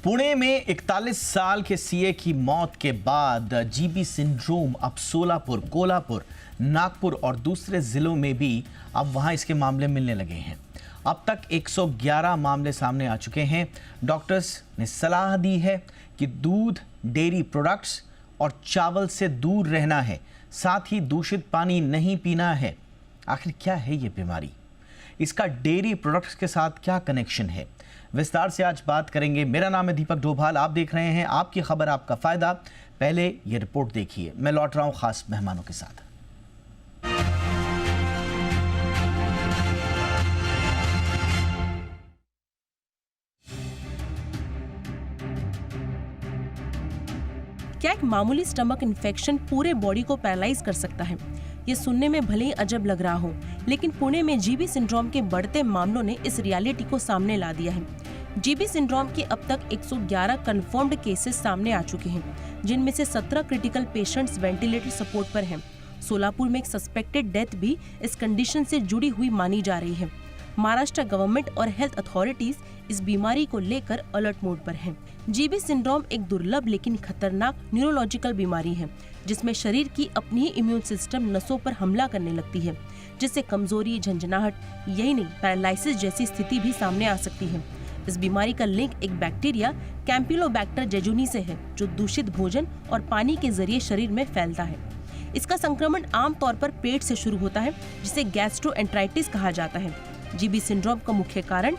पुणे में 41 साल के सीए की मौत के बाद जीबी सिंड्रोम अब सोलापुर, कोल्हापुर, नागपुर और दूसरे जिलों में भी अब वहां इसके मामले मिलने लगे हैं। अब तक 111 मामले सामने आ चुके हैं। डॉक्टर्स ने सलाह दी है कि दूध, डेयरी प्रोडक्ट्स और चावल से दूर रहना है, साथ ही दूषित पानी नहीं पीना है। आखिर क्या है ये बीमारी? इसका डेयरी प्रोडक्ट्स के साथ क्या कनेक्शन है? विस्तार से आज बात करेंगे। मेरा नाम है दीपक डोभाल, आप देख रहे हैं आपकी खबर आपका फायदा। पहले ये रिपोर्ट देखिए, मैं लौट रहा हूं खास मेहमानों के साथ। क्या एक मामूली स्टमक इन्फेक्शन पूरे बॉडी को पैरालाइज कर सकता है? ये सुनने में भले ही अजब लग रहा हो, लेकिन पुणे में जीबी सिंड्रोम के बढ़ते मामलों ने इस रियलिटी को सामने ला दिया है। जीबी सिंड्रोम के अब तक 111 कंफर्म्ड केसेस सामने आ चुके हैं, जिनमें से 17 क्रिटिकल पेशेंट्स वेंटिलेटर सपोर्ट पर हैं। सोलापुर में एक सस्पेक्टेड डेथ भी इस कंडीशन से जुड़ी हुई मानी जा रही है। महाराष्ट्र गवर्नमेंट और हेल्थ अथॉरिटीज इस बीमारी को लेकर अलर्ट मोड पर हैं। जीबी सिंड्रोम एक दुर्लभ लेकिन खतरनाक न्यूरोलॉजिकल बीमारी है, जिसमें शरीर की अपनी ही इम्यून सिस्टम नसों पर हमला करने लगती है, जिससे कमजोरी, झंझनाहट, यही नहीं पैरालिसिस जैसी स्थिति भी सामने आ सकती है। इस बीमारी का लिंक एक बैक्टीरिया कैंपिलोबैक्टर जेजुनी से है, जो दूषित भोजन और पानी के जरिए शरीर में फैलता है। इसका संक्रमण आमतौर पर पेट से शुरू होता है, जिसे गैस्ट्रोएंटेराइटिस कहा जाता है। जीबी सिंड्रोम का मुख्य कारण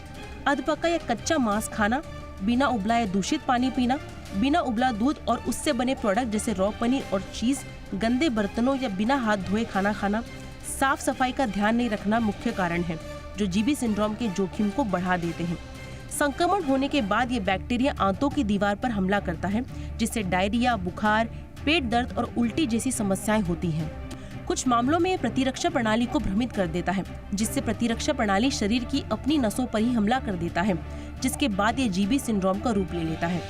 अधपका या कच्चा मांस खाना, बिना उबला या दूषित पानी पीना, बिना उबला दूध और उससे बने प्रोडक्ट जैसे रॉ पनीर और चीज, गंदे बर्तनों या बिना हाथ धोए खाना खाना, साफ सफाई का ध्यान नहीं रखना मुख्य कारण है, जो जीबी सिंड्रोम के जोखिम को बढ़ा देते हैं। संक्रमण होने के बाद ये बैक्टीरिया आंतों की दीवार पर हमला करता है, जिससे डायरिया, बुखार, पेट दर्द और उल्टी जैसी समस्याएं होती हैं। कुछ मामलों में ये प्रतिरक्षा प्रणाली को भ्रमित कर देता है, जिससे प्रतिरक्षा प्रणाली शरीर की अपनी नसों पर ही हमला कर देता है, जिसके बाद ये जीबी सिंड्रोम का रूप ले लेता है।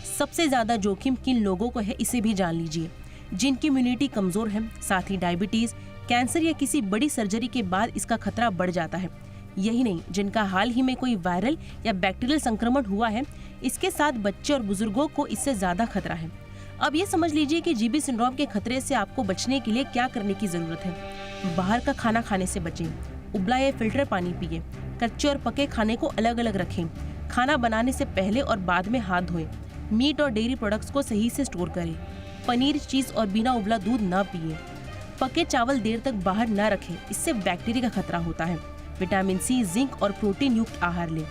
सबसे ज्यादा जोखिम किन लोगों को है, इसे भी जान लीजिए। जिनकी इम्यूनिटी कमजोर है, साथ ही डायबिटीज, कैंसर या किसी बड़ी सर्जरी के बाद इसका खतरा बढ़ जाता है। यही नहीं, जिनका हाल ही में कोई वायरल या बैक्टीरियल संक्रमण हुआ है, इसके साथ बच्चे और बुजुर्गों को इससे ज्यादा खतरा है। अब ये समझ लीजिए कि जीबी सिंड्रोम के खतरे से आपको बचने के लिए क्या करने की जरूरत है। बाहर का खाना खाने से बचें, उबला या फिल्टर पानी पिए, कच्चे और पके खाने को अलग अलग रखें, खाना बनाने से पहले और बाद में हाथ धोएं, मीट और डेयरी प्रोडक्ट्स को सही से स्टोर करें, पनीर, चीज और बिना उबला दूध न पिए, पके चावल देर तक बाहर न रखें, इससे बैक्टीरिया का खतरा होता है। विटामिन सी, जिंक और प्रोटीन युक्त आहार लें।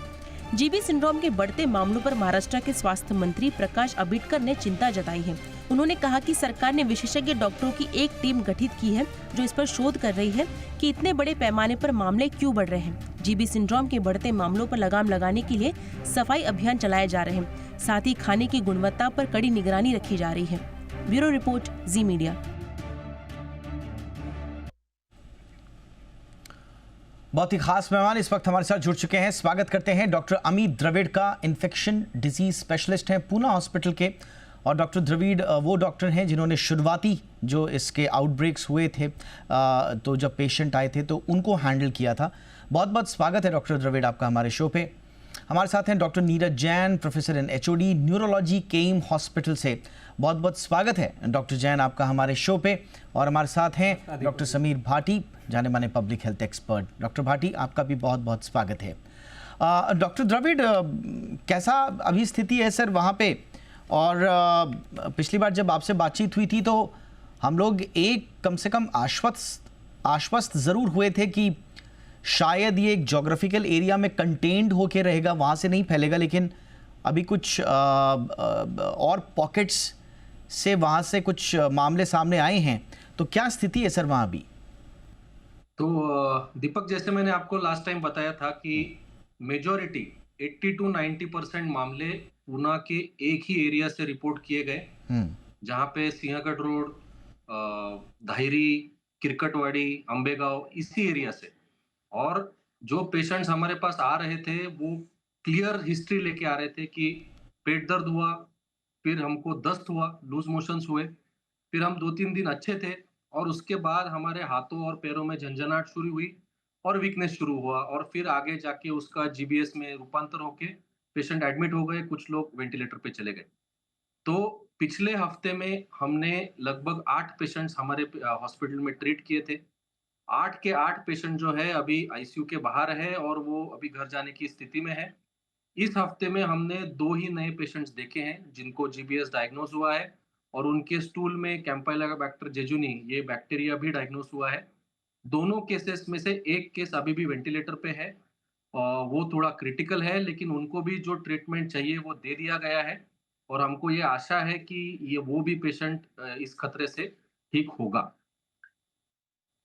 जीबी सिंड्रोम के बढ़ते मामलों पर महाराष्ट्र के स्वास्थ्य मंत्री प्रकाश आंबेडकर ने चिंता जताई है। उन्होंने कहा कि सरकार ने विशेषज्ञ डॉक्टरों की एक टीम गठित की है, जो इस पर शोध कर रही है कि इतने बड़े पैमाने पर मामले क्यों बढ़ रहे हैं। जीबी सिंड्रोम के बढ़ते मामलों पर लगाम लगाने के लिए सफाई अभियान चलाए जा रहे हैं, साथ ही खाने की गुणवत्ता पर कड़ी निगरानी रखी जा रही है। ब्यूरो रिपोर्ट, जी मीडिया। बहुत ही खास मेहमान इस वक्त हमारे साथ जुड़ चुके हैं। स्वागत करते हैं डॉक्टर अमित द्रविड़ का, इन्फेक्शन डिजीज स्पेशलिस्ट हैं पूना हॉस्पिटल के। और डॉक्टर द्रविड़ वो डॉक्टर हैं जिन्होंने शुरुआती जो इसके आउटब्रेक्स हुए थे, तो जब पेशेंट आए थे तो उनको हैंडल किया था। बहुत बहुत स्वागत है डॉक्टर द्रविड़ आपका हमारे शो पे। हमारे साथ हैं doctor Neeraj Jain, professor in HOD neurology, came hospital से। बहुत बहुत स्वागत है डॉक्टर जैन आपका हमारे शो पे। और हमारे साथ हैं डॉक्टर समीर भाटी, जाने माने public health expert. Doctor Bhati, आपका भी बहुत बहुत स्वागत है। डॉक्टर द्रविड़, कैसा अभी स्थिति है सर वहाँ पे? और पिछली बार जब आपसे बातचीत हुई थी तो हम लोग एक कम से कम आश्वस्त ज़रूर हुए थे कि शायद ये एक जोग्राफिकल एरिया में कंटेन्ड होके रहेगा, वहाँ से नहीं फैलेगा, लेकिन अभी कुछ और पॉकेट्स से वहाँ से कुछ मामले सामने आए हैं। तो क्या स्थिति है सर वहाँ अभी? तो दीपक, जैसे मैंने आपको लास्ट टाइम बताया था कि मेजॉरिटी 80 to 90% मामले पूना के एक ही एरिया से रिपोर्ट किए गए, जहां पे सिंहगढ़ रोड, धायरी, किरकटवाड़ी, अंबेगांव, इसी एरिया से। और जो पेशेंट्स हमारे पास आ रहे थे वो क्लियर हिस्ट्री लेके आ रहे थे कि पेट दर्द हुआ, फिर हमको दस्त हुआ, लूज मोशंस हुए, फिर हम 2-3 दिन अच्छे थे और उसके बाद हमारे हाथों और पैरों में झंझनाहट शुरू हुई और वीकनेस शुरू हुआ और फिर आगे जाके उसका जीबीएस में रूपांतर होके पेशेंट एडमिट हो गए, कुछ लोग वेंटिलेटर पे चले गए। तो पिछले हफ्ते में हमने लगभग 8 पेशेंट्स हमारे हॉस्पिटल में ट्रीट किए थे। 8 के 8 पेशेंट जो है अभी आईसीयू के बाहर है और वो अभी घर जाने की स्थिति में है। इस हफ्ते में हमने 2 ही नए पेशेंट्स देखे हैं जिनको जीबीएस डायग्नोज हुआ है और उनके स्टूल में कैम्पाइलोबैक्टर जेजुनी ये बैक्टीरिया भी डायग्नोज हुआ है। दोनों केसेस में से एक केस अभी भी वेंटिलेटर पे है। वो थोड़ा क्रिटिकल है लेकिन उनको भी जो ट्रीटमेंट चाहिए वो दे दिया गया है और हमको ये आशा है कि ये वो भी पेशेंट इस खतरे से ठीक होगा।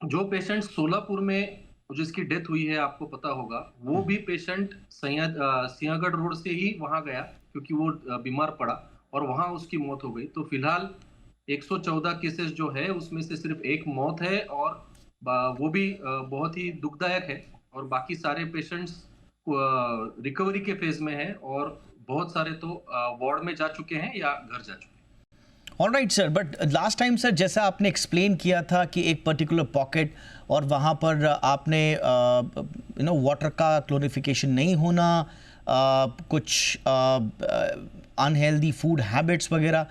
जो पेशेंट सोलापुर में जिसकी डेथ हुई है आपको पता होगा, वो भी पेशेंट सिंहगढ़ रोड से ही वहाँ गया क्योंकि वो बीमार पड़ा और वहाँ उसकी मौत हो गई। तो फिलहाल 114 केसेस जो है उसमें से सिर्फ एक मौत है और वो भी बहुत ही दुखदायक है और बाकी सारे पेशेंट्स रिकवरी के फेज में हैं और बहुत सारे तो वार्ड में जा चुके हैं या घर जा चुके हैं। Alright sir, but last time sir जैसा आपने एक्सप्लेन किया था कि एक पर्टिकुलर पॉकेट और वहाँ पर आपने वाटर का क्लोरिफिकेशन नहीं होना, कुछ अनहेल्दी फूड हैबिट्स वगैरह,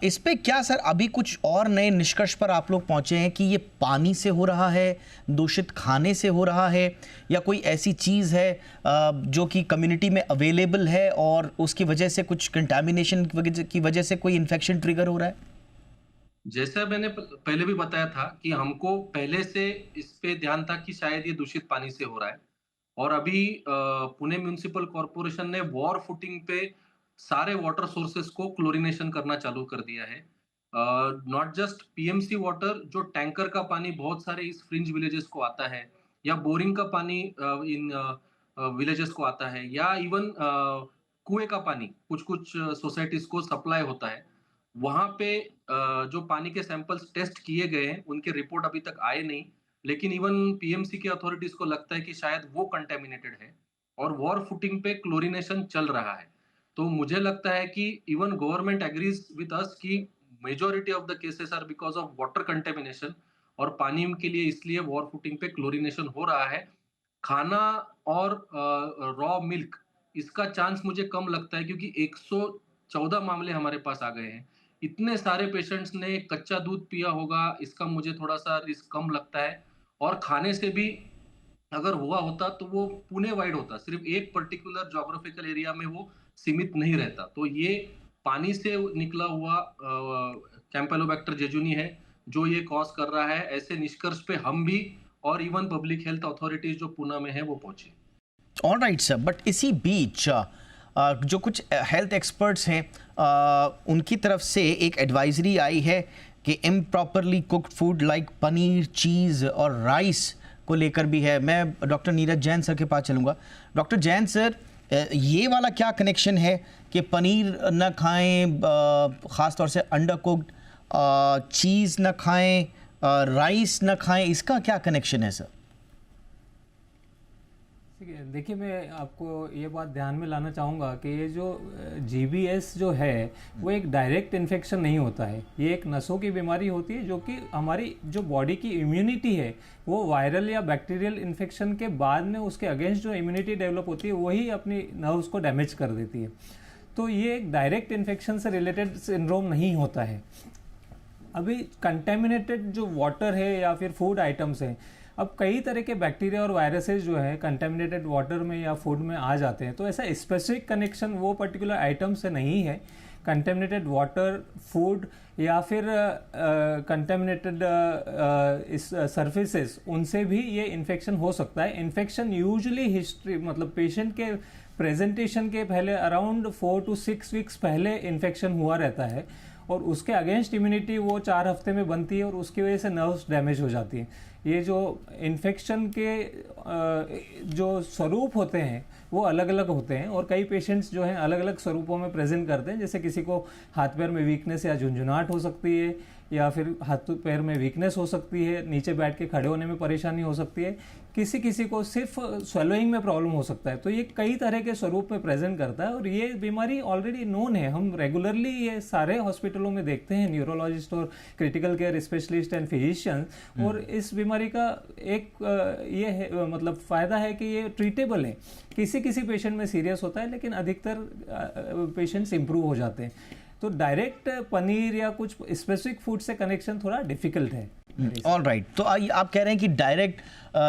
इस पे क्या सर अभी कुछ और नए निष्कर्ष पर आप लोग पहुँचे हैं कि ये पानी से हो रहा है, दूषित खाने से हो रहा है, या कोई ऐसी चीज़ है जो कि कम्युनिटी में अवेलेबल है और उसकी वजह से कुछ कंटामिनेशन की वजह से कोई इन्फेक्शन ट्रिगर हो रहा है? जैसा मैंने पहले भी बताया था कि हमको पहले से इस पे ध्यान था कि शायद ये दूषित पानी से हो रहा है और अभी पुणे म्युनिसिपल कॉर्पोरेशन ने वॉर फुटिंग पे सारे वाटर सोर्सेस को क्लोरीनेशन करना चालू कर दिया है। नॉट जस्ट पीएमसी वाटर, जो टैंकर का पानी बहुत सारे इस फ्रिंज विलेजेस को आता है या बोरिंग का पानी इन विलेजेस को आता है या इवन कुएं का पानी कुछ कुछ सोसाइटीज को सप्लाई होता है। वहां पे जो पानी के सैंपल्स टेस्ट किए गए हैं उनके रिपोर्ट अभी तक आए नहीं, लेकिन इवन पीएमसी की अथॉरिटीज को लगता है कि शायद वो कंटेमिनेटेड है और वॉर फुटिंग पे क्लोरीनेशन चल रहा है। तो मुझे लगता है कि even government agrees with us कि majority of the cases are because of water contamination और पानी के लिए इसलिए वॉर फुटिंग पे क्लोरीनेशन हो रहा है। खाना और रॉ मिल्क इसका चांस मुझे कम लगता है क्योंकि 114 मामले हमारे पास आ गए हैं। इतने सारे पेशेंट्स ने कच्चा दूध पिया होगा, इसका मुझे थोड़ा सा रिस्क कम लगता है और खाने से भी अगर हुआ होता तो वो पुणे वाइड होता, सिर्फ एक पर्टिकुलर ज्योग्राफिकल एरिया में वो सीमित नहीं रहता। तो ये पानी से निकला हुआ कैम्पेलोबैक्टर जेजुनी है जो ये कॉज कर रहा है। ऐसे निष्कर्ष पे हम भी और इवन पब्लिक हेल्थ अथॉरिटीज जो पुणे में है वो पहुंचे। ऑलराइट सर, बट इसी बीच जो कुछ हेल्थ एक्सपर्ट्स हैं उनकी तरफ से एक एडवाइजरी आई है कि improperly cooked food like paneer, cheese और राइस को लेकर भी है। मैं डॉक्टर नीरज जैन सर के पास चलूँगा। डॉक्टर जैन सर, ये वाला क्या कनेक्शन है कि पनीर न खाएं, ख़ास तौर से अंडर कुक्ड, चीज़ न खाएं, राइस न खाएं, इसका क्या कनेक्शन है सर? देखिए, मैं आपको ये बात ध्यान में लाना चाहूँगा कि ये जो जीबीएस जो है वो एक डायरेक्ट इन्फेक्शन नहीं होता है। ये एक नसों की बीमारी होती है जो कि हमारी जो बॉडी की इम्यूनिटी है वो वायरल या बैक्टीरियल इन्फेक्शन के बाद में उसके अगेंस्ट जो इम्यूनिटी डेवलप होती है वही अपनी नर्व्स को डैमेज कर देती है। तो ये एक डायरेक्ट इन्फेक्शन से रिलेटेड सिंड्रोम नहीं होता है। अभी कंटेमिनेटेड जो वाटर है या फिर फूड आइटम्स हैं, अब कई तरह के बैक्टीरिया और वायरसेस जो है कंटेमिनेटेड वाटर में या फूड में आ जाते हैं। तो ऐसा स्पेसिफिक कनेक्शन वो पर्टिकुलर आइटम से नहीं है। कंटेमिनेटेड वाटर, फूड या फिर कंटेमिनेटेड सर्फेसेस, उनसे भी ये इन्फेक्शन हो सकता है। इन्फेक्शन यूजुअली हिस्ट्री मतलब पेशेंट के प्रेजेंटेशन के पहले अराउंड 4 to 6 वीक्स पहले इन्फेक्शन हुआ रहता है और उसके अगेंस्ट इम्यूनिटी वो 4 हफ्ते में बनती है और उसकी वजह से नर्व्स डैमेज हो जाती हैं। ये जो इन्फेक्शन के जो स्वरूप होते हैं वो अलग अलग होते हैं और कई पेशेंट्स जो हैं अलग अलग स्वरूपों में प्रेजेंट करते हैं। जैसे किसी को हाथ पैर में वीकनेस या झुंझुनाहट हो सकती है या फिर हाथ पैर में वीकनेस हो सकती है, नीचे बैठ के खड़े होने में परेशानी हो सकती है, किसी किसी को सिर्फ स्वेलोइंग में प्रॉब्लम हो सकता है। तो ये कई तरह के स्वरूप में प्रेजेंट करता है और ये बीमारी ऑलरेडी नोन है। हम रेगुलरली ये सारे हॉस्पिटलों में देखते हैं, न्यूरोलॉजिस्ट और critical care specialist and physicians. और इस बीमारी का एक ये है, मतलब फायदा है कि ये ट्रीटेबल है। किसी किसी पेशेंट में सीरियस होता है, लेकिन अधिकतर पेशेंट्स इंप्रूव हो जाते हैं। तो डायरेक्ट पनीर या कुछ स्पेसिफिक फूड से कनेक्शन थोड़ा डिफिकल्ट है। ऑल राइट, तो आप कह रहे हैं कि डायरेक्ट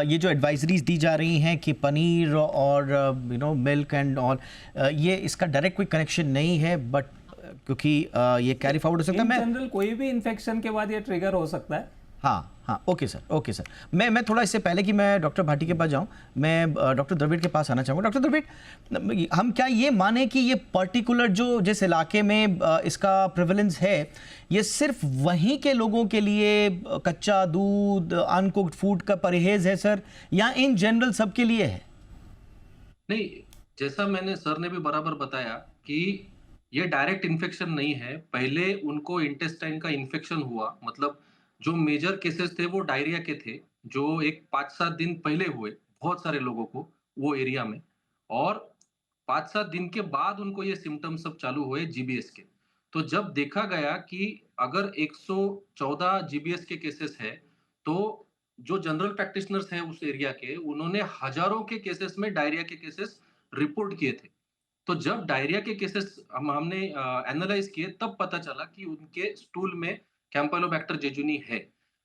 ये जो एडवाइजरीज दी जा रही हैं कि पनीर और मिल्क एंड ऑल, ये इसका डायरेक्ट कोई कनेक्शन नहीं है, बट क्योंकि ये कैरी फॉरवर्ड हो सकता है। मैं जनरल कोई भी इन्फेक्शन के बाद ये ट्रिगर हो सकता है। हाँ, ओके सर। मैं थोड़ा इससे पहले कि मैं डॉक्टर भाटी के पास जाऊं, मैं डॉक्टर द्रविड़ के पास आना चाहूँगा। डॉक्टर द्रविड़, हम क्या ये माने कि ये पर्टिकुलर जो जिस इलाके में इसका प्रेवलेंस है, ये सिर्फ वहीं के लोगों के लिए कच्चा दूध, अनकुक्ड फूड का परहेज है सर, या इन जनरल सबके लिए है? नहीं, जैसा मैंने सर ने भी बराबर बताया कि ये डायरेक्ट इन्फेक्शन नहीं है। पहले उनको इंटेस्टाइन का इन्फेक्शन हुआ, मतलब जो मेजर केसेस थे वो डायरिया के थे, जो एक 5-7 दिन पहले हुए बहुत सारे लोगों को वो एरिया में, और 5-7 दिन के बाद उनको ये सिम्टम्स सब चालू हुए जीबीएस के। तो जब देखा गया कि अगर 114 जीबीएस के केसेस है, तो जो जनरल प्रैक्टिशनर्स हैं उस एरिया के, उन्होंने हजारों के केसेस में डायरिया के केसेस रिपोर्ट किए थे। तो जब डायरिया के केसेस हमने एनालाइज किए, तब पता चला कि उनके स्टूल में कैंपेलोबैक्टर जेजुनी है।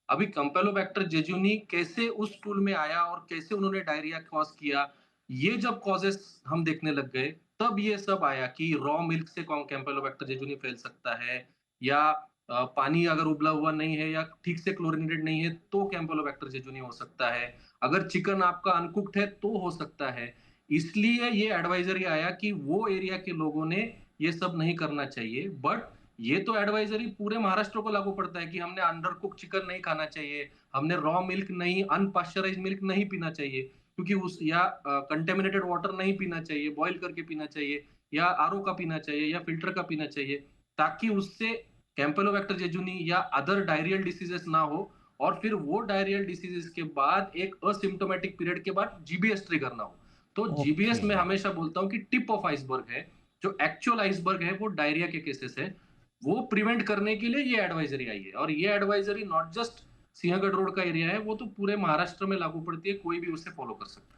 अभी कैंपेलोबैक्टर जेजुनी कैसे उस स्टूल में आया और कैसे उन्होंने डायरिया कॉज किया, ये जब कॉजेस हम देखने लग गए, तब ये सब आया कि रॉ मिल्क से कैंपेलोबैक्टर जेजुनी फैल सकता है, या पानी अगर उबला हुआ नहीं है या ठीक से क्लोरिनेटेड नहीं है तो कैंपेलोबैक्टर जेजुनी हो सकता है, अगर चिकन आपका अनकुक्ड है तो हो सकता है। इसलिए ये एडवाइजरी आया कि वो एरिया के लोगों ने ये सब नहीं करना चाहिए। बट ये तो एडवाइजरी पूरे महाराष्ट्र को लागू पड़ता है कि हमने अंडर कुक चिकन नहीं खाना चाहिए, हमने रॉ मिल्क नहीं, अनपास्चराइज्ड मिल्क नहीं पीना चाहिए, क्योंकि उस या कंटेमिनेटेड वाटर नहीं पीना चाहिए, बॉईल करके पीना चाहिए, या आरओ का पीना चाहिए, या फिल्टर का पीना चाहिए, ताकि उससे कैंपेलोबैक्टर जेजुनी या अदर डायरियल डिसीजेस ना हो, और फिर वो डायरियल डिसीजेस के बाद एक असिम्प्टोमेटिक पीरियड के बाद जीबीएस ट्रिगर ना हो। तो जीबीएस में हमेशा बोलता हूँ कि टिप ऑफ आइसबर्ग है, जो एक्चुअल आइसबर्ग है वो डायरिया के केसेस है। वो प्रिवेंट करने के लिए ये एडवाइजरी आई है, और ये advisory not just Sinhagad road का एरिया है, वो तो पूरे महाराष्ट्र में लागू पड़ती है, कोई भी उसे फॉलो कर सकता है।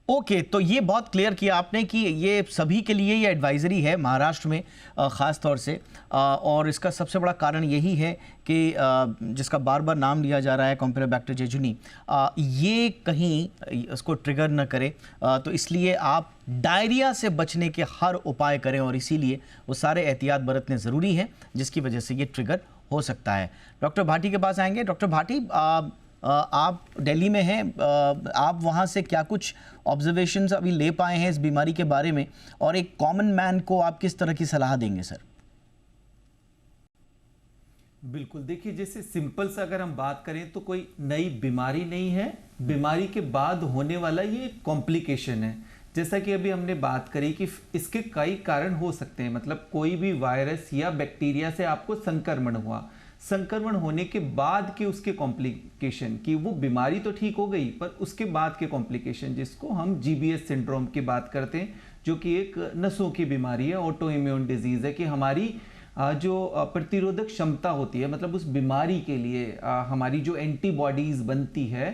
ओके, तो ये बहुत क्लियर किया आपने कि ये सभी के लिए ये एडवाइजरी है महाराष्ट्र में ख़ास तौर से, और इसका सबसे बड़ा कारण यही है कि जिसका बार बार नाम लिया जा रहा है कैंपेलोबैक्टर जेजुनी, ये कहीं उसको ट्रिगर न करे, तो इसलिए आप डायरिया से बचने के हर उपाय करें, और इसीलिए वो सारे एहतियात बरतने ज़रूरी हैं जिसकी वजह से ये ट्रिगर हो सकता है। डॉक्टर भाटी के पास आएंगे। डॉक्टर भाटी, आप दिल्ली में हैं, आप वहाँ से क्या कुछ ऑब्जर्वेशंस अभी ले पाए हैं इस बीमारी के बारे में, और एक कॉमन मैन को आप किस तरह की सलाह देंगे सर? बिल्कुल, देखिए जैसे सिंपल से अगर हम बात करें तो कोई नई बीमारी नहीं है, बीमारी के बाद होने वाला ये कॉम्प्लिकेशन है। जैसा कि अभी हमने बात करी कि इसके कई कारण हो सकते हैं, मतलब कोई भी वायरस या बैक्टीरिया से आपको संक्रमण हुआ, संक्रमण होने के बाद के उसके कॉम्प्लिकेशन, कि वो बीमारी तो ठीक हो गई पर उसके बाद के कॉम्प्लिकेशन, जिसको हम जीबीएस सिंड्रोम की बात करते हैं, जो कि एक नसों की बीमारी है, ऑटो इम्यून डिजीज है, कि हमारी जो प्रतिरोधक क्षमता होती है, मतलब उस बीमारी के लिए हमारी जो एंटीबॉडीज बनती है,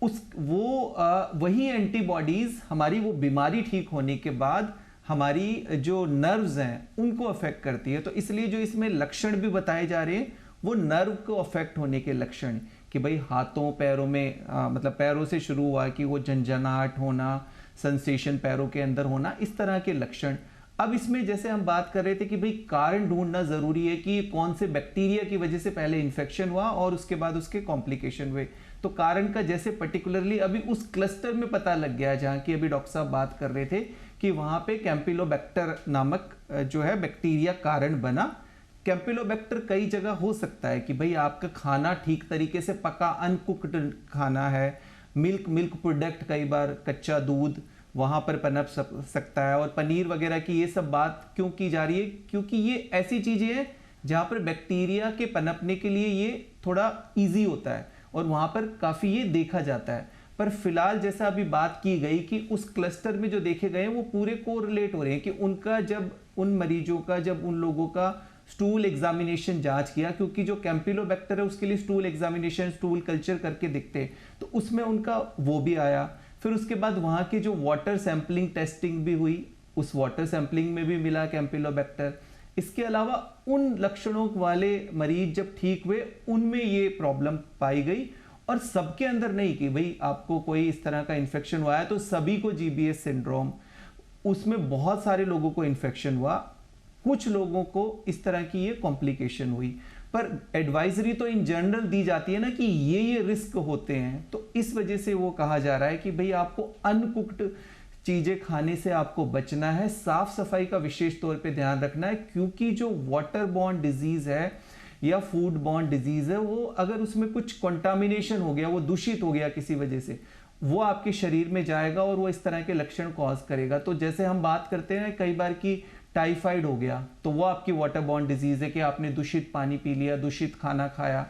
वही एंटीबॉडीज हमारी वो बीमारी ठीक होने के बाद हमारी जो नर्व्स हैं उनको अफेक्ट करती है। तो इसलिए जो इसमें लक्षण भी बताए जा रहे हैं वो नर्व को अफेक्ट होने के लक्षण, कि भाई हाथों पैरों में मतलब पैरों से शुरू हुआ कि वो झंझनाहट होना, सेंसेशन पैरों के अंदर होना, इस तरह के लक्षण। अब इसमें जैसे हम बात कर रहे थे कि भाई कारण ढूंढना जरूरी है कि कौन से बैक्टीरिया की वजह से पहले इन्फेक्शन हुआ और उसके बाद उसके कॉम्प्लिकेशन हुए। तो कारण का जैसे पर्टिकुलरली अभी उस क्लस्टर में पता लग गया जहाँ की अभी डॉक्टर साहब बात कर रहे थे कि वहाँ पे कैंपिलोबैक्टर नामक जो है बैक्टीरिया कारण बना। कैंपिलोबैक्टर कई जगह हो सकता है कि भाई आपका खाना ठीक तरीके से पका अनकुक्ड खाना है, मिल्क प्रोडक्ट, कई बार कच्चा दूध वहाँ पर पनप सकता है। और पनीर वगैरह की ये सब बात क्यों की जा रही है, क्योंकि ये ऐसी चीज़ें हैं जहाँ पर बैक्टीरिया के पनपने के लिए ये थोड़ा ईजी होता है और वहाँ पर काफ़ी ये देखा जाता है। पर फिलहाल जैसा अभी बात की गई कि उस क्लस्टर में जो देखे गए हैं वो पूरे कोरिलेट हो रहे हैं कि उनका जब उन मरीजों का जब उन लोगों का स्टूल एग्जामिनेशन जांच किया, क्योंकि जो कैंपिलोबैक्टर है उसके लिए स्टूल एग्जामिनेशन स्टूल कल्चर करके दिखते हैं, तो उसमें उनका वो भी आया। फिर उसके बाद वहाँ की जो वाटर सैंपलिंग टेस्टिंग भी हुई, उस वाटर सैंपलिंग में भी मिला कैंपिलोबैक्टर। इसके अलावा उन लक्षणों वाले मरीज जब ठीक हुए उनमें ये प्रॉब्लम पाई गई, और सबके अंदर नहीं कि भाई आपको कोई इस तरह का इन्फेक्शन हुआ है तो सभी को जीबीएस सिंड्रोम, उसमें बहुत सारे लोगों को इन्फेक्शन हुआ, कुछ लोगों को इस तरह की ये कॉम्प्लिकेशन हुई। पर एडवाइजरी तो इन जनरल दी जाती है ना कि ये रिस्क होते हैं, तो इस वजह से वो कहा जा रहा है कि भाई आपको अनकुक्ड चीजें खाने से आपको बचना है, साफ सफाई का विशेष तौर पे ध्यान रखना है, क्योंकि जो वाटर बॉर्न डिजीज है या फूड बॉर्न डिजीज है वो अगर उसमें कुछ कंटामिनेशन हो गया, वो दूषित हो गया किसी वजह से, वो आपके शरीर में जाएगा और वो इस तरह के लक्षण कॉज करेगा। तो जैसे हम बात करते हैं कई बार कि टाइफाइड हो गया, तो वो आपकी वाटर बॉर्न डिजीज है कि आपने दूषित पानी पी लिया, दूषित खाना खाया,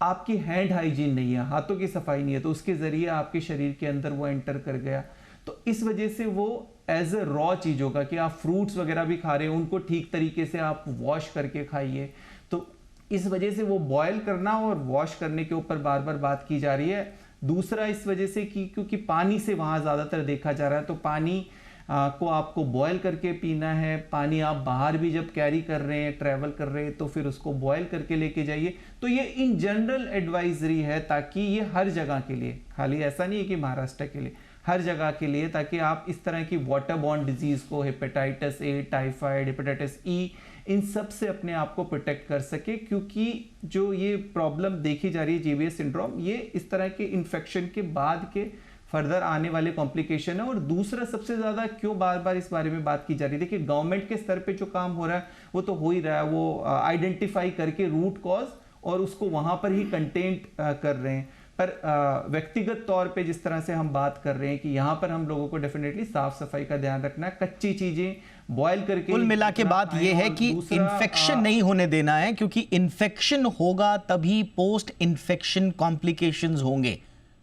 आपकी हैंड हाइजीन नहीं है, हाथों की सफाई नहीं है, तो उसके जरिए आपके शरीर के अंदर वो एंटर कर गया। तो इस वजह से वो एज ए रॉ चीज होगा कि आप फ्रूट्स वगैरह भी खा रहे हैं, उनको ठीक तरीके से आप वॉश करके खाइए। तो इस वजह से वो बॉयल करना और वॉश करने के ऊपर बार बार बात की जा रही है। दूसरा इस वजह से कि क्योंकि पानी से वहाँ ज़्यादातर देखा जा रहा है, तो पानी को आपको बॉयल करके पीना है। पानी आप बाहर भी जब कैरी कर रहे हैं, ट्रैवल कर रहे हैं, तो फिर उसको बॉयल करके लेके जाइए। तो ये इन जनरल एडवाइजरी है, ताकि ये हर जगह के लिए, खाली ऐसा नहीं है कि महाराष्ट्र के लिए, हर जगह के लिए, ताकि आप इस तरह की वाटर बॉर्न डिजीज को, hepatitis A, typhoid, hepatitis E, इन सब से अपने आप को प्रोटेक्ट कर सके। क्योंकि जो ये प्रॉब्लम देखी जा रही है जीबीएस सिंड्रोम, ये इस तरह के इन्फेक्शन के बाद के फर्दर आने वाले कॉम्प्लिकेशन है। और दूसरा सबसे ज्यादा क्यों बार बार इस बारे में बात की जा रही है, देखिए गवर्नमेंट के स्तर पे जो काम हो रहा है वो तो हो ही रहा है, वो आइडेंटिफाई करके रूट कॉज और उसको वहां पर ही कंटेंट कर रहे हैं। पर व्यक्तिगत तौर पे जिस तरह से हम बात कर रहे हैं कि यहाँ पर हम लोगों को डेफिनेटली साफ सफाई का ध्यान रखना है, कच्ची चीजें बॉयल करके, कुल मिला के बात यह है कि इन्फेक्शन नहीं होने देना है, क्योंकि इन्फेक्शन होगा तभी पोस्ट इन्फेक्शन कॉम्प्लिकेशंस होंगे।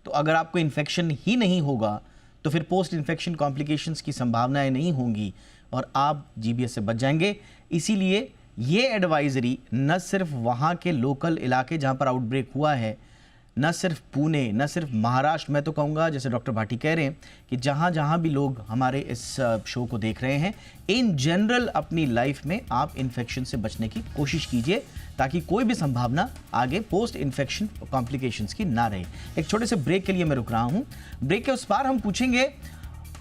तो अगर आपको इन्फेक्शन ही नहीं होगा तो फिर पोस्ट इन्फेक्शन कॉम्प्लिकेशंस की संभावनाएं नहीं होंगी और आप जीबीएस से बच जाएंगे। इसीलिए ये एडवाइजरी न सिर्फ वहाँ के लोकल इलाके जहाँ पर आउटब्रेक हुआ है, न सिर्फ पुणे, न सिर्फ महाराष्ट्र, मैं तो कहूँगा जैसे डॉक्टर भाटी कह रहे हैं कि जहाँ जहाँ भी लोग हमारे इस शो को देख रहे हैं, इन जनरल अपनी लाइफ में आप इन्फेक्शन से बचने की कोशिश कीजिए, ताकि कोई भी संभावना आगे पोस्ट इन्फेक्शन कॉम्प्लिकेशंस की ना रहे। एक छोटे से ब्रेक के लिए मैं रुक रहा हूँ। ब्रेक के उस पार हम पूछेंगे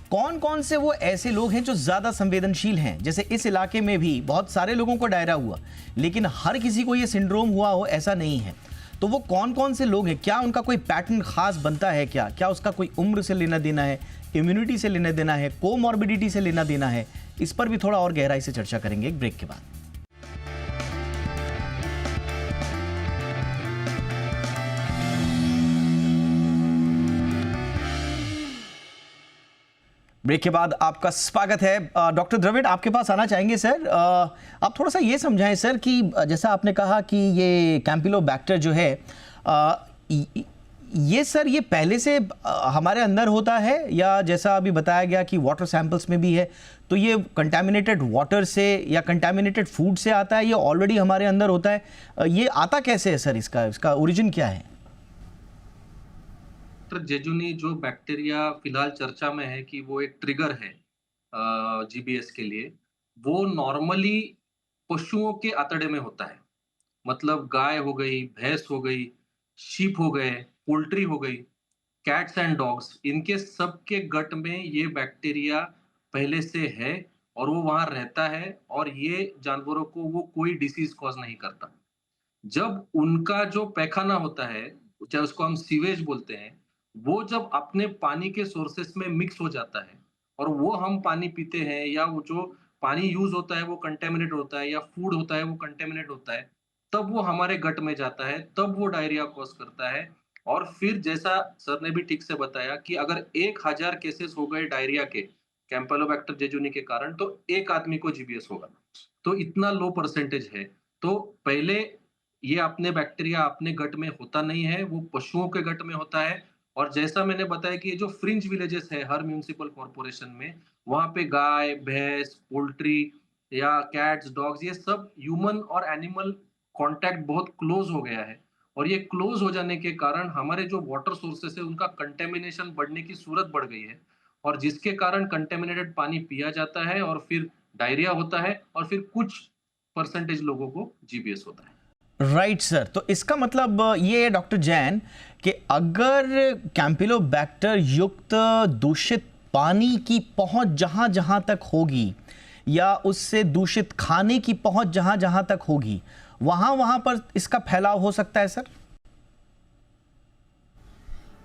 कौन कौन से वो ऐसे लोग हैं जो ज़्यादा संवेदनशील हैं। जैसे इस इलाके में भी बहुत सारे लोगों को डायरिया हुआ, लेकिन हर किसी को ये सिंड्रोम हुआ हो ऐसा नहीं है। तो वो कौन कौन से लोग हैं, क्या उनका कोई पैटर्न खास बनता है, क्या उसका कोई उम्र से लेना देना है, इम्यूनिटी से लेना देना है, कोमॉर्बिडिटी से लेना देना है, इस पर भी थोड़ा और गहराई से चर्चा करेंगे एक ब्रेक के बाद। ब्रेक के बाद आपका स्वागत है। डॉक्टर द्रविड़, आपके पास आना चाहेंगे सर। आप थोड़ा सा ये समझाएं सर कि जैसा आपने कहा कि ये कैंपिलोबैक्टर जो है, ये सर ये पहले से हमारे अंदर होता है, या जैसा अभी बताया गया कि वाटर सैंपल्स में भी है, तो ये कंटामिनेटेड वाटर से या कंटामिनेटेड फूड से आता है, ये ऑलरेडी हमारे अंदर होता है, ये आता कैसे है सर, इसका ओरिजिन क्या है? जेजुनी जो बैक्टीरिया फिलहाल चर्चा में है कि वो एक ट्रिगर है जीबीएस के लिए, वो नॉर्मली पशुओं के आंतड़े में होता है। मतलब गाय हो गई, भैंस हो गई, शीप हो गए, पोल्ट्री हो गई, कैट्स एंड डॉग्स, इनके सबके गट में ये बैक्टीरिया पहले से है और वो वहां रहता है, और ये जानवरों को वो कोई डिसीज कॉज नहीं करता। जब उनका जो पैखाना होता है, चाहे उसको हम सीवेज बोलते हैं, वो जब अपने पानी के सोर्सेस में मिक्स हो जाता है और वो हम पानी पीते हैं, या वो जो पानी यूज होता है वो कंटेमिनेट होता है, या फूड होता है वो कंटेमिनेट होता है, तब वो हमारे गट में जाता है, तब वो डायरिया कॉज करता है। और फिर जैसा सर ने भी ठीक से बताया कि अगर 1000 केसेस हो गए डायरिया के कैंपेलोबैक्टर जेजुनी के कारण, तो एक आदमी को जीबीएस होगा। तो इतना लो परसेंटेज है। तो पहले ये अपने बैक्टीरिया अपने गट में होता नहीं है, वो पशुओं के गट में होता है। और जैसा मैंने बताया कि ये जो फ्रिंज विलेजेस है हर म्युनिसिपल कॉर्पोरेशन में, वहाँ पे गाय, भैंस, पोल्ट्री या कैट्स, डॉग्स, ये सब ह्यूमन और एनिमल कांटेक्ट बहुत क्लोज हो गया है। और ये क्लोज हो जाने के कारण हमारे जो वाटर सोर्सेस है उनका कंटेमिनेशन बढ़ने की सूरत बढ़ गई है, और जिसके कारण कंटेमिनेटेड पानी पिया जाता है और फिर डायरिया होता है और फिर कुछ परसेंटेज लोगों को जीबीएस होता है। राइट सर, तो इसका मतलब ये है डॉक्टर जैन कि अगर कैंपिलोबैक्टर युक्त दूषित पानी की पहुंच जहां जहां तक होगी या उससे दूषित खाने की पहुंच जहां जहां तक होगी, वहां वहां पर इसका फैलाव हो सकता है सर?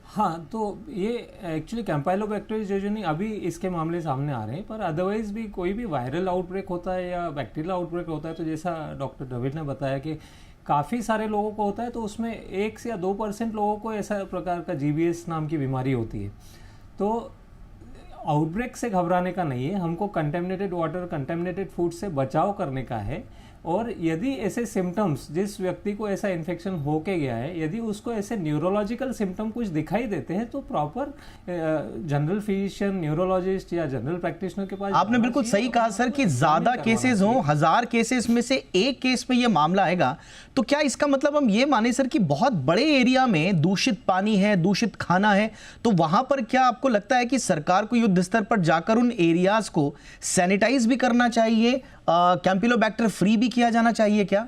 हाँ, तो ये एक्चुअली कैंपाइलोबैक्टर जेजुनी अभी इसके मामले सामने आ रहे हैं, पर अदरवाइज भी कोई भी वायरल आउटब्रेक होता है या बैक्टीरियल आउटब्रेक होता है, तो जैसा डॉक्टर द्रविड़ ने बताया कि काफ़ी सारे लोगों को होता है, तो उसमें 1 से या 2% लोगों को ऐसा प्रकार का जीबीएस नाम की बीमारी होती है। तो आउटब्रेक से घबराने का नहीं है, हमको कंटेमिनेटेड वाटर, कंटेमिनेटेड फूड से बचाव करने का है। और यदि ऐसे सिम्टम्स, जिस व्यक्ति को ऐसा इन्फेक्शन हो के गया है, यदि उसको ऐसे न्यूरोलॉजिकल सिम्टम कुछ दिखाई देते हैं, तो प्रॉपर जनरल फिजिशियन, न्यूरोलॉजिस्ट या जनरल प्रैक्टिशनर के पास। आपने बिल्कुल सही कहा सर कि ज्यादा केसेस हों, 1000 केसेस में से एक केस में ये मामला आएगा, तो क्या इसका मतलब हम ये माने सर कि बहुत बड़े एरिया में दूषित पानी है, दूषित खाना है, तो वहां पर क्या आपको लगता है कि सरकार को युद्ध स्तर पर जाकर उन एरियाज को सैनिटाइज भी करना चाहिए, कैंपिलोबैक्टर फ्री भी किया जाना चाहिए क्या?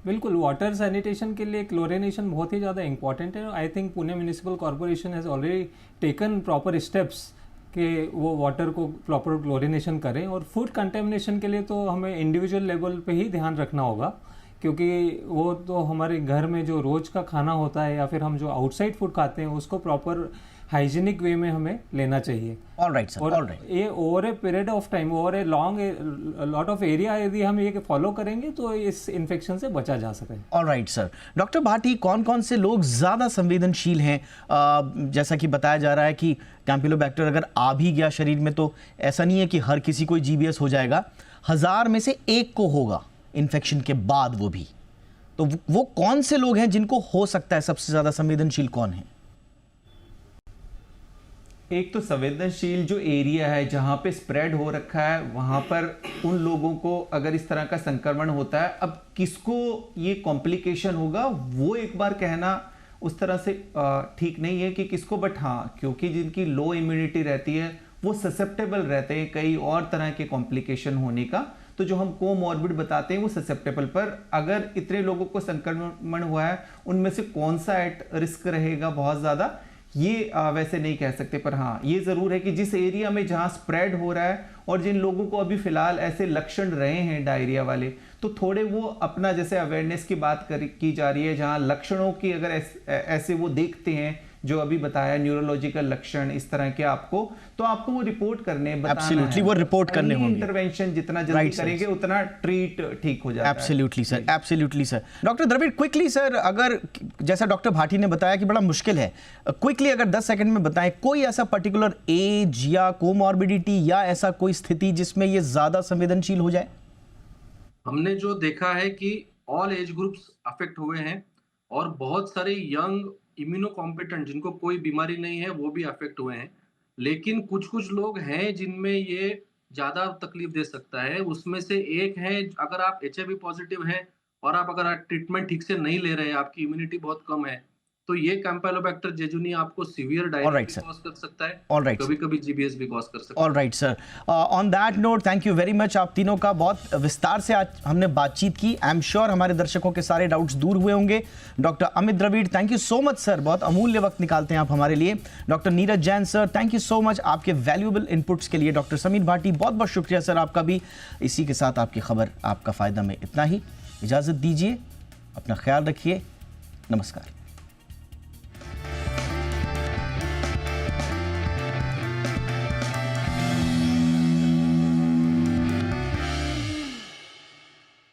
बिल्कुल, वाटर सैनिटेशन के लिए क्लोरिनेशन बहुत ही ज़्यादा इंपॉर्टेंट है। I think Pune municipal corporation has already taken proper steps कि वो वाटर को प्रॉपर क्लोरिनेशन करें। और फूड कंटेमिनेशन के लिए तो हमें इंडिविजुअल लेवल पे ही ध्यान रखना होगा, क्योंकि वो तो हमारे घर में जो रोज़ का खाना होता है या फिर हम जो आउटसाइड फूड खाते हैं उसको प्रॉपर हाइजीनिक वे में हमें लेना चाहिए। Alright sir, alright. ये over a period of time, over a long lot of area यदि हम ये फॉलो करेंगे तो इस इन्फेक्शन से बचा जा सके। Alright sir. डॉक्टर भाटी, कौन कौन से लोग ज़्यादा संवेदनशील हैं? जैसा कि बताया जा रहा है कि कैंपिलोबैक्टर अगर आ भी गया शरीर में तो ऐसा नहीं है कि हर किसी को जीबीएस हो जाएगा, 1000 में से एक को होगा इन्फेक्शन के बाद वो भी। तो वो कौन से लोग हैं जिनको हो सकता है? सबसे ज़्यादा संवेदनशील कौन है? एक तो संवेदनशील जो एरिया है जहाँ पे स्प्रेड हो रखा है, वहाँ पर उन लोगों को अगर इस तरह का संक्रमण होता है, अब किसको ये कॉम्प्लिकेशन होगा वो एक बार कहना उस तरह से ठीक नहीं है कि किसको, बट हाँ, क्योंकि जिनकी लो इम्यूनिटी रहती है वो ससेप्टेबल रहते हैं कई और तरह के कॉम्प्लिकेशन होने का। तो जो हम कोमॉर्बिड बताते हैं वो ससेप्टेबल, पर अगर इतने लोगों को संक्रमण हुआ है उनमें से कौन सा एट रिस्क रहेगा बहुत ज़्यादा, ये वैसे नहीं कह सकते। पर हाँ, ये ज़रूर है कि जिस एरिया में जहाँ स्प्रेड हो रहा है और जिन लोगों को अभी फ़िलहाल ऐसे लक्षण रहे हैं डायरिया वाले, तो थोड़े वो अपना, जैसे अवेयरनेस की बात की जा रही है, जहाँ लक्षणों की अगर ऐसे वो देखते हैं जो अभी बताया न्यूरोलॉजिकल लक्षण इस तरह के आपको, तो आपको वो रिपोर्ट करने बताना Absolutely, है। वो रिपोर्ट करने होंगे। इंटरवेंशन जितना जल्दी करेंगे उतना ट्रीट ठीक हो जाता है। Absolutely sir, absolutely sir. Doctor Dravid, quickly sir, अगर जैसा डॉक्टर भाटी ने बताया कि बड़ा मुश्किल है, क्विकली अगर 10 सेकंड में बताएं कोई ऐसा पर्टिकुलर एज या कोमॉर्बिडिटी या ऐसा कोई स्थिति जिसमें ये ज्यादा संवेदनशील हो जाए? हमने जो देखा है कि ऑल एज ग्रुप्स अफेक्ट हुए हैं और बहुत सारे यंग इम्यूनो कॉम्पिटेंट जिनको कोई बीमारी नहीं है वो भी अफेक्ट हुए हैं। लेकिन कुछ कुछ लोग हैं जिनमें ये ज्यादा तकलीफ दे सकता है। उसमें से एक है, अगर आप HIV पॉजिटिव हैं और आप अगर ट्रीटमेंट ठीक से नहीं ले रहे हैं, आपकी इम्यूनिटी बहुत कम है, तो ये कैंपिलोबैक्टर जेजुनी आपको सीवियर डायरिया भी कॉज कर सकता है, कभी-कभी जीबीएस भी कॉज कर सकता है। Alright sir, on that note thank you very much. आप तीनों का बहुत विस्तार से आज हमने बातचीत की। आई एम श्योर हमारे दर्शकों के सारे डाउट्स दूर हुए होंगे। Doctor Amit Dravid, thank you so much sir, बहुत अमूल्य वक्त निकालते हैं आप हमारे लिए। Doctor Neeraj Jain sir, thank you so much आपके वैल्यूएबल इनपुट्स के लिए। डॉक्टर समीर भाटी, बहुत बहुत शुक्रिया सर आपका भी। इसी के साथ आपकी खबर आपका फायदा में इतना ही। इजाजत दीजिए, अपना ख्याल रखिए, नमस्कार।